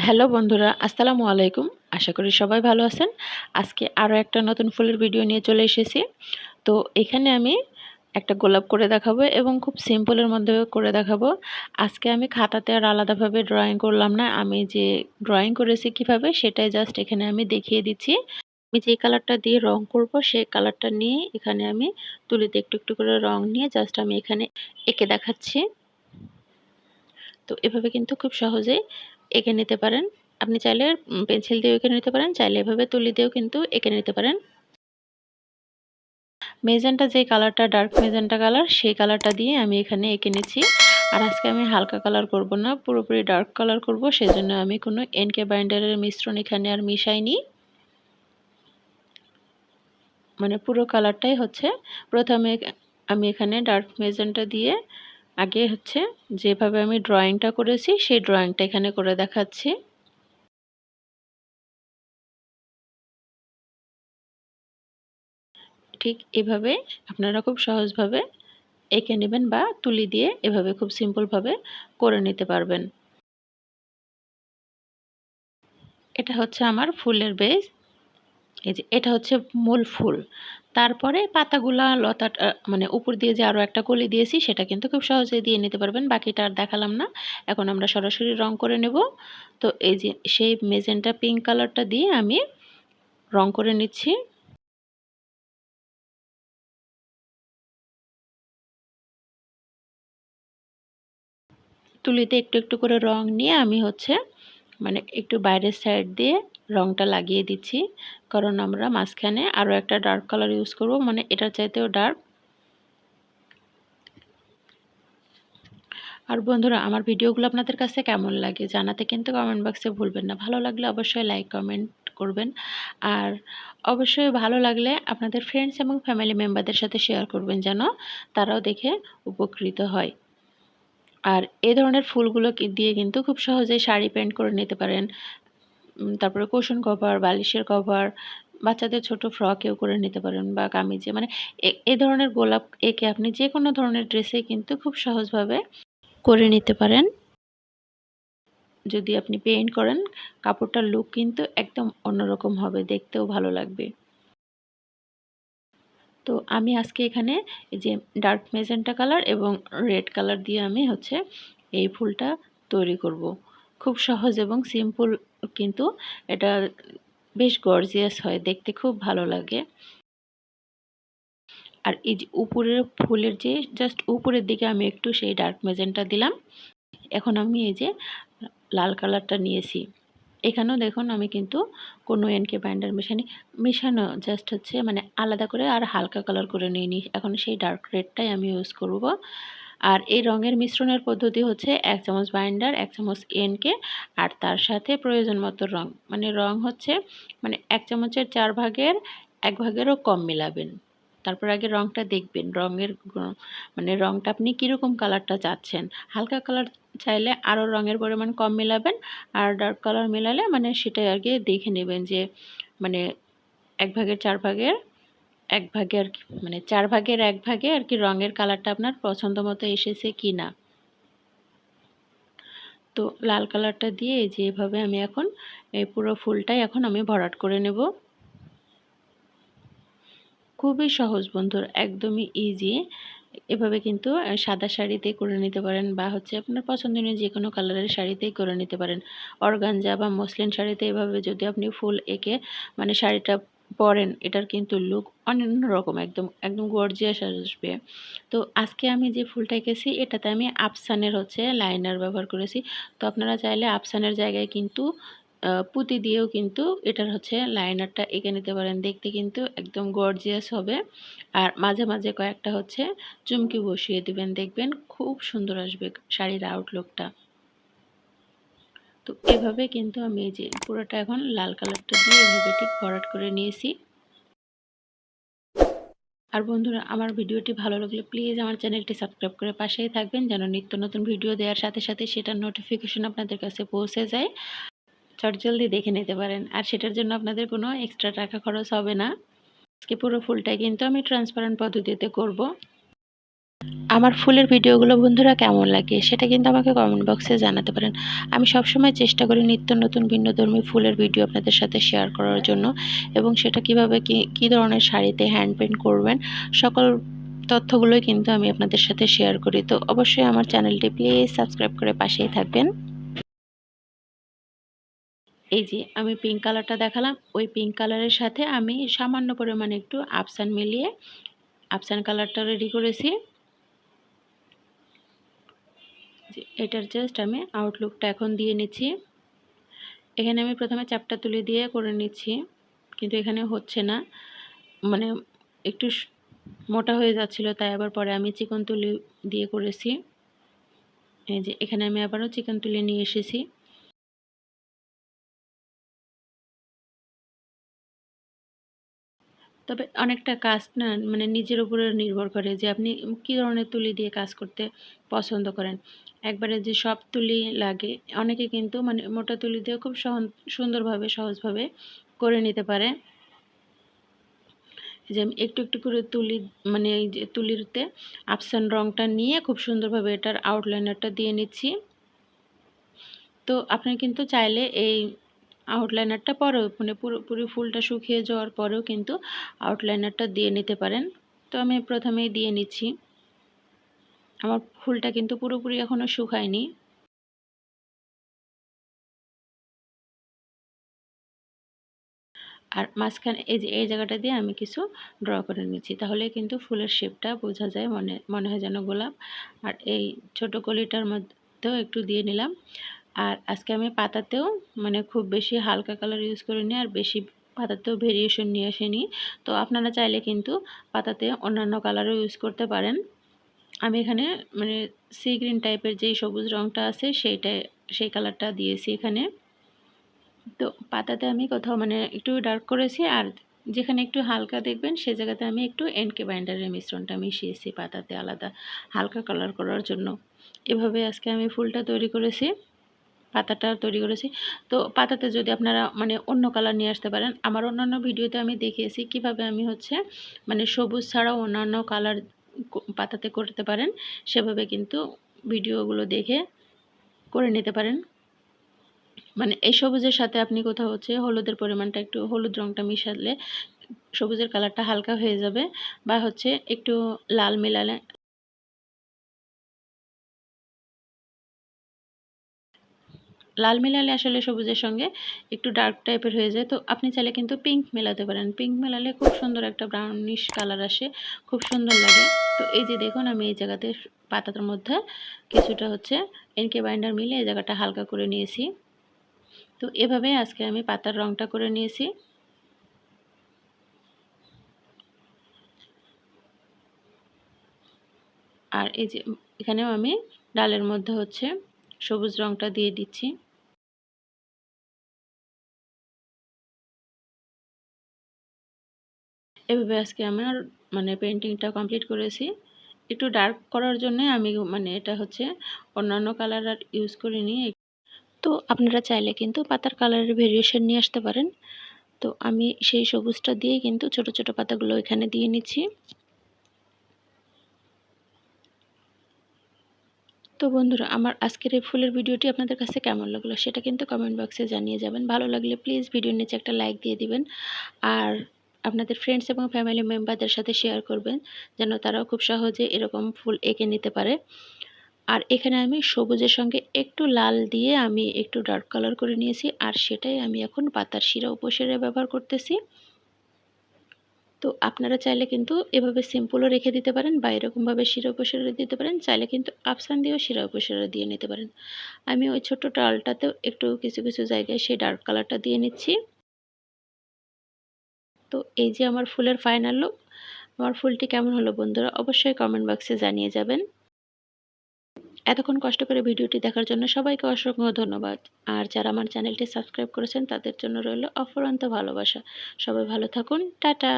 Hello বন্ধুরা, আসসালামু আলাইকুম। আশা করি সবাই ভালো আছেন। আজকে আরও একটা নতুন ফুলের ভিডিও নিয়ে চলে এসেছি। তো এখানে আমি একটা গোলাপ করে দেখাবো এবং খুব সিম্পলের মধ্যে করে দেখাবো। আজকে আমি খাতাতে আর আলাদাভাবে ড্রয়িং করলাম না। আমি যে ড্রয়িং করেছি কিভাবে সেটাই জাস্ট এখানে আমি দেখিয়ে দিচ্ছি। আমি যে কালারটা দিয়ে রং করব সেই কালারটা নিয়ে এখানে আমি তুলিতে একটু একটু করে রং নিয়ে জাস্ট আমি এখানে এঁকে দেখাচ্ছি। তো এভাবে কিন্তু খুব সহজেই এঁকে নিতে পারেন। আপনি চাইলে পেন্সিল দিয়েও এঁকে নিতে পারেন, চাইলে এভাবে তুলি দিয়েও কিন্তু এঁকে নিতে পারেন। মেজেন্টা যে কালারটা ডার্ক মেজেন্টা কালার সেই কালারটা দিয়ে আমি এখানে এঁকে নিচ্ছি। আর আজকে আমি হালকা কালার করব না, পুরোপুরি ডার্ক কালার করব। সেজন্য আমি কোনো এনকে বাইন্ডারের মিশ্রণ এখানে আর মিশাইনি। মানে পুরো কালারটাই হচ্ছে প্রথমে আমি এখানে ডার্ক মেজেন্টা দিয়ে আগে হচ্ছে যেভাবে আমি ড্রয়িংটা করেছি সেই ড্রয়িংটা এখানে করে দেখাচ্ছি। ঠিক এভাবে আপনারা খুব সহজভাবে এঁকে নেবেন বা তুলি দিয়ে এভাবে খুব সিম্পলভাবে করে নিতে পারবেন। এটা হচ্ছে আমার ফুলের বেস। এই যে এটা হচ্ছে মূল ফুল। তারপরে পাতাগুলা লতাটা মানে উপর দিয়ে যে আরও একটা কলি দিয়েছি সেটা কিন্তু খুব সহজেই দিয়ে নিতে পারবেন। বাকিটা আর দেখালাম না। এখন আমরা সরাসরি রং করে নেব। তো এই যে সেই মেজেন্টা পিঙ্ক কালারটা দিয়ে আমি রং করে নিচ্ছি। তুলিতে একটু একটু করে রং নিয়ে আমি হচ্ছে মানে একটু বাইরের সাইড দিয়ে রংটা লাগিয়ে দিচ্ছি, কারণ আমরা মাঝখানে আরও একটা ডার্ক কালার ইউজ করব, মানে এটার চাইতেও ডার্ক। আর বন্ধুরা, আমার ভিডিওগুলো আপনাদের কাছে কেমন লাগে জানাতে কিন্তু কমেন্ট বক্সে ভুলবেন না। ভালো লাগলে অবশ্যই লাইক কমেন্ট করবেন। আর অবশ্যই ভালো লাগলে আপনাদের ফ্রেন্ডস এবং ফ্যামিলি মেম্বারদের সাথে শেয়ার করবেন, যেন তারাও দেখে উপকৃত হয়। আর এই ধরনের ফুলগুলো দিয়ে কিন্তু খুব সহজেই শাড়ি পেইন্ট করে নিতে পারেন। তারপরে কুশন কভার, বালিশের কভার, বাচ্চাদের ছোট ফ্রকেও করে নিতে পারেন বা কামিজে, মানে এ ধরনের গোলাপ এঁকে আপনি যেকোনো ধরনের ড্রেসেই কিন্তু খুব সহজভাবে করে নিতে পারেন। যদি আপনি পেইন্ট করেন, কাপড়টার লুক কিন্তু একদম অন্যরকম হবে, দেখতেও ভালো লাগবে। তো আমি আজকে এখানে এই যে ডার্ক মেজেন্টা কালার এবং রেড কালার দিয়ে আমি হচ্ছে এই ফুলটা তৈরি করব। খুব সহজ এবং সিম্পল, কিন্তু এটা বেশ গর্জিয়াস হয়, দেখতে খুব ভালো লাগে। আর এই যে উপরের ফুলের যে জাস্ট উপরের দিকে আমি একটু সেই ডার্ক মেজেন্টা দিলাম। এখন আমি এই যে লাল কালারটা নিয়েছি, এখানেও দেখুন আমি কিন্তু কোনো এনকে বাইন্ডার মেশানো জাস্ট হচ্ছে মানে আলাদা করে আর হালকা কালার করে নিইনি। এখন সেই ডার্ক রেডটাই আমি ইউজ করব। আর এই রঙের মিশ্রণের পদ্ধতি হচ্ছে 1 চামচ বাইন্ডার, 1 চামচ এনকে, আর তার সাথে প্রয়োজন মতো রং। মানে রং হচ্ছে মানে 1 চামচের 4 ভাগের 1 ভাগেরও কম মেলাবেন। তারপর আগে রংটা দেখবেন, রঙের মানে রংটা আপনি কীরকম কালারটা চাচ্ছেন। হালকা কালার চাইলে আরও রঙের পরিমাণ কম মেলাবেন, আর ডার্ক কালার মেলালে মানে সেটা আগে দেখে নেবেন যে মানে 1 ভাগের 4 ভাগের 1 ভাগে আর কি, মানে 4 ভাগের 1 ভাগে আর কি রঙের কালারটা আপনার পছন্দ মতো এসেছে কি না। তো লাল কালারটা দিয়ে এই যে এভাবে আমি এখন এই পুরো ফুলটাই এখন আমি ভরাট করে নেব। খুবই সহজ বন্ধুরা, একদমই ইজি। এভাবে কিন্তু সাদা শাড়িতে করে নিতে পারেন বা হচ্ছে আপনার পছন্দনীয় যে কোনো কালারের শাড়িতেই করে নিতে পারেন। অর্গানজা বা মসলিন শাড়িতে এভাবে যদি আপনি ফুল এঁকে মানে শাড়িটা পরেন, এটার কিন্তু লুক অন্য রকম, একদম একদম গর্জিয়াস আসবে। তো আজকে আমি যে ফুলটা এঁকেছি এটাতে আমি আফসানের হচ্ছে লাইনার ব্যবহার করেছি। তো আপনারা চাইলে আফসানের জায়গায় কিন্তু পুঁতি দিয়েও কিন্তু এটার হচ্ছে লাইনারটা এঁকে নিতে পারেন। দেখতে কিন্তু একদম গর্জিয়াস হবে। আর মাঝে মাঝে কয়েকটা হচ্ছে চুমকি বসিয়ে দিবেন, দেখবেন খুব সুন্দর আসবে শাড়ির আউটলুকটা। তো এভাবে কিন্তু আমি এই যে পুরোটা এখন লাল কালারটা দিয়ে এভাবে ঠিক ভরাট করে নিয়েছি। আর বন্ধুরা, আমার ভিডিওটি ভালো লাগলে প্লিজ আমার চ্যানেলটি সাবস্ক্রাইব করে পাশেই থাকবেন, যেন নিত্য নতুন ভিডিও দেওয়ার সাথে সাথে সেটার নোটিফিকেশন আপনাদের কাছে পৌঁছে যায়, চটজলদি দেখে নিতে পারেন। আর সেটার জন্য আপনাদের কোনো এক্সট্রা টাকা খরচ হবে না। আজকে পুরো ফুলটাই কিন্তু আমি ট্রান্সপারেন্ট পদ্ধতিতে করব। আমার ফুলের ভিডিওগুলো বন্ধুরা কেমন লাগে সেটা কিন্তু আমাকে কমেন্ট বক্সে জানাতে পারেন। আমি সবসময় চেষ্টা করি নিত্য নতুন ভিন্নধর্মী ফুলের ভিডিও আপনাদের সাথে শেয়ার করার জন্য, এবং সেটা কিভাবে কী ধরনের শাড়িতে হ্যান্ড পেইন্ট করবেন সকল তথ্যগুলোই কিন্তু আমি আপনাদের সাথে শেয়ার করি। তো অবশ্যই আমার চ্যানেলটি প্লিজ সাবস্ক্রাইব করে পাশেই থাকবেন। এই যে আমি পিঙ্ক কালারটা দেখালাম, ওই পিঙ্ক কালারের সাথে আমি সামান্য পরিমাণে একটু আফসান মিলিয়ে আফসান কালারটা রেডি করেছি। এটার জাস্ট আমি আউটলুকটা এখন দিয়ে নিচ্ছি। এখানে আমি প্রথমে চাপটা তুলি দিয়ে করে নিচ্ছি, কিন্তু এখানে হচ্ছে না, মানে একটু মোটা হয়ে যাচ্ছিল, তাই আবার পরে আমি চিকন তুলি দিয়ে করেছি। এই যে এখানে আমি আবারও চিকন তুলি নিয়ে এসেছি। তবে অনেকটা কাজ না, মানে নিজের উপরে নির্ভর করে যে আপনি কী ধরনের তুলি দিয়ে কাজ করতে পছন্দ করেন। একবারে যে সব তুলি লাগে, অনেকে কিন্তু মানে মোটা তুলি দিয়ে খুব সুন্দরভাবে সহজভাবে করে নিতে পারে। যে আমি একটু একটু করে তুলি, মানে এই যে তুলিতে আফসান রঙটা নিয়ে খুব সুন্দরভাবে এটার আউটলাইনারটা দিয়ে নিচ্ছি। তো আপনি কিন্তু চাইলে এই আউটলাইনারটা পরেও, মানে পুরোপুরি ফুলটা শুকিয়ে যাওয়ার পরেও কিন্তু আউটলাইনারটা দিয়ে নিতে পারেন। তো আমি প্রথমেই দিয়ে নিচ্ছি। আমার ফুলটা কিন্তু পুরোপুরি এখনও শুকায়নি। আর মাঝখানে এই যে এই জায়গাটা দিয়ে আমি কিছু ড্র করে নিচ্ছি, তাহলে কিন্তু ফুলের শেপটা বোঝা যায়, মনে মনে হয় যেন গোলাপ। আর এই ছোট কলিটার মধ্যেও একটু দিয়ে নিলাম। আর আজকে আমি পাতাতেও মানে খুব বেশি হালকা কালার ইউজ করিনি, আর বেশি পাতাতেও ভেরিয়েশন নিয়ে আসেনি। তো আপনারা চাইলে কিন্তু পাতাতে অন্যান্য কালারও ইউজ করতে পারেন। আমি এখানে মানে সি গ্রিন টাইপের যেই সবুজ রঙটা আছে সেই কালারটা দিয়েছি এখানে। তো পাতাতে আমি কোথাও মানে একটু ডার্ক করেছি, আর যেখানে একটু হালকা দেখবেন সে জায়গাতে আমি একটু এনকে বাইন্ডারের মিশ্রণটা মিশিয়েছি পাতাতে আলাদা হালকা কালার করার জন্য। এভাবে আজকে আমি ফুলটা তৈরি করেছি, পাতাটা তৈরি করেছি। তো পাতাতে যদি আপনারা মানে অন্য কালার নিয়ে আসতে পারেন, আমার অন্যান্য ভিডিওতে আমি দেখিয়েছি কিভাবে আমি হচ্ছে মানে সবুজ ছাড়াও অন্যান্য কালার পাতাতে করতে পারেন, সেভাবে কিন্তু ভিডিওগুলো দেখে করে নিতে পারেন। মানে এই সবুজের সাথে আপনি কোথাও হচ্ছে হলুদের পরিমাণটা একটু, হলুদ রঙটা মিশালে সবুজের কালারটা হালকা হয়ে যাবে, বা হচ্ছে একটু লাল মেলালে, লাল মেলালে আসলে সবুজের সঙ্গে একটু ডার্ক টাইপের হয়ে যায়। তো আপনি চাইলে কিন্তু পিঙ্ক মেলাতে পারেন, পিঙ্ক মেলালে খুব সুন্দর একটা ব্রাউনিশ কালার আসে, খুব সুন্দর লাগে। তো এই যে দেখুন আমি এই জায়গাতে পাতাটার মধ্যে কিছুটা হচ্ছে এনকে বাইন্ডার মিলে এই জায়গাটা হালকা করে নিয়েছি। তো এভাবে আজকে আমি পাতার রঙটা করে নিয়েছি। আর এই যে এখানেও আমি ডালের মধ্যে হচ্ছে সবুজ রঙটা দিয়ে দিচ্ছি। এভাবে আজকে আমার মানে পেন্টিংটা কমপ্লিট করেছি। একটু ডার্ক করার জন্য আমি মানে এটা হচ্ছে অন্যান্য কালার আর ইউজ করিনি। তো আপনারা চাইলে কিন্তু পাতার কালারের ভেরিয়েশন নিয়ে আসতে পারেন। তো আমি সেই সবুজটা দিয়ে কিন্তু ছোট ছোট পাতাগুলো এখানে দিয়ে নিচ্ছি। তো বন্ধুরা, আমার আজকের এই ফুলের ভিডিওটি আপনাদের কাছে কেমন লাগলো সেটা কিন্তু কমেন্ট বক্সে জানিয়ে যাবেন। ভালো লাগলে প্লিজ ভিডিওর নিচে একটা লাইক দিয়ে দিবেন, আর আপনাদের ফ্রেন্ডস এবং ফ্যামিলি মেম্বারদের সাথে শেয়ার করবেন, যেন তারাও খুব সহজে এরকম ফুল এঁকে নিতে পারে। আর এখানে আমি সবুজের সঙ্গে একটু লাল দিয়ে আমি একটু ডার্ক কালার করে নিয়েছি, আর সেটাই আমি এখন পাতার শিরা উপশিরা ব্যবহার করতেছি। তো আপনারা চাইলে কিন্তু এভাবে সিম্পলও রেখে দিতে পারেন, বা এরকমভাবে শিরা উপশিরা দিতে পারেন, চাইলে কিন্তু আফসান দিয়েও শিরা উপশিরা দিয়ে নিতে পারেন। আমি ওই ছোট্ট ডালটাতেও একটু কিছু কিছু জায়গায় সেই ডার্ক কালারটা দিয়ে নিচ্ছি। তো এই যে আমার ফুলের ফাইনাল লুক। আমার ফুলটি কেমন হলো বন্ধুরা অবশ্যই কমেন্ট বক্সে জানিয়ে যাবেন। এতক্ষণ কষ্ট করে ভিডিওটি দেখার জন্য সবাইকে অসংখ্য ধন্যবাদ। আর যারা আমার চ্যানেলটি সাবস্ক্রাইব করেছেন তাদের জন্য রইল অফুরন্ত ভালোবাসা। সবাই ভালো থাকুন, টাটা।